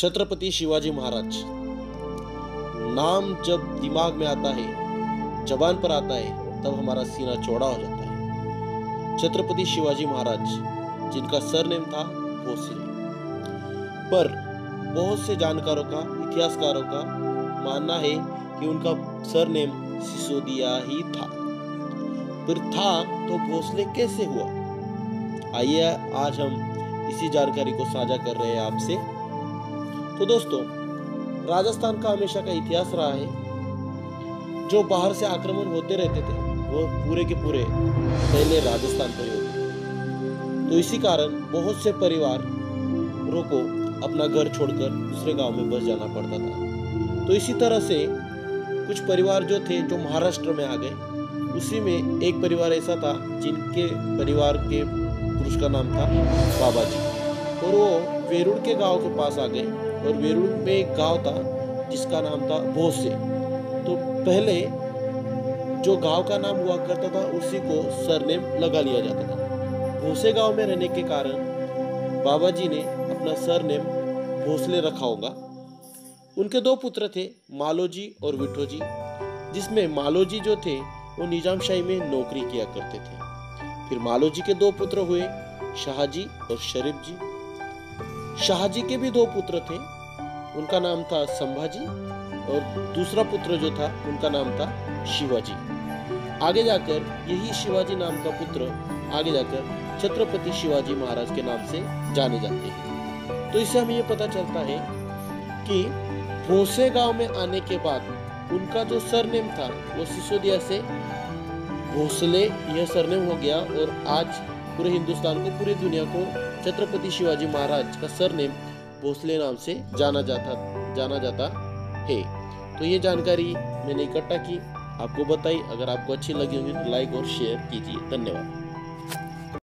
छत्रपति शिवाजी महाराज नाम जब दिमाग में आता है, जबान पर आता है, तब हमारा सीना चौड़ा हो जाता है। छत्रपति शिवाजी महाराज जिनका सरनेम था भोसले, पर बहुत से जानकारों का, इतिहासकारों का मानना है कि उनका सरनेम सिसोदिया ही था। फिर था तो भोसले कैसे हुआ? आइए आज हम इसी जानकारी को साझा कर रहे हैं आपसे। तो दोस्तों, राजस्थान का हमेशा का इतिहास रहा है, जो बाहर से आक्रमण होते रहते थे वो पूरे के पूरे पहले राजस्थान पर ही होते। तो इसी कारण बहुत से परिवारों को अपना घर छोड़कर दूसरे गांव में बस जाना पड़ता था। तो इसी तरह से कुछ परिवार जो थे जो महाराष्ट्र में आ गए। उसी में एक परिवार ऐसा था जिनके परिवार के पुरुष का नाम था बाबाजी, और वो वेरुड़ के गांव के पास आ गए। और वेरुड़ में एक गांव था जिसका नाम था भोसे। तो पहले जो गांव का नाम हुआ करता था उसी को सरनेम लगा लिया जाता था। भोसे गांव में रहने के कारण बाबाजी ने अपना सरनेम भोसले रखा होगा। उनके दो पुत्र थे, मालोजी और विठोजी, जिसमें मालोजी जो थे वो निजामशाही में नौकरी किया करते थे। फिर मालोजी के दो पुत्र हुए, शाहजी और शरीफ जी। शाहजी के भी दो पुत्र थे, उनका नाम था संभाजी, और दूसरा पुत्र जो था उनका नाम था शिवाजी। आगे जाकर यही शिवाजी नाम का पुत्र आगे जाकर छत्रपति शिवाजी महाराज के नाम से जाने जाते हैं। तो इससे हमें ये पता चलता है कि भोसे गांव में आने के बाद उनका जो सरनेम था वो सिसोदिया से भोसले यह सरनेम हो गया, और आज पूरे हिंदुस्तान को, पूरी दुनिया को छत्रपति शिवाजी महाराज का सरनेम भोसले नाम से जाना जाता है। तो ये जानकारी मैंने इकट्ठा की, आपको बताई। अगर आपको अच्छी लगी होगी तो लाइक और शेयर कीजिए। धन्यवाद।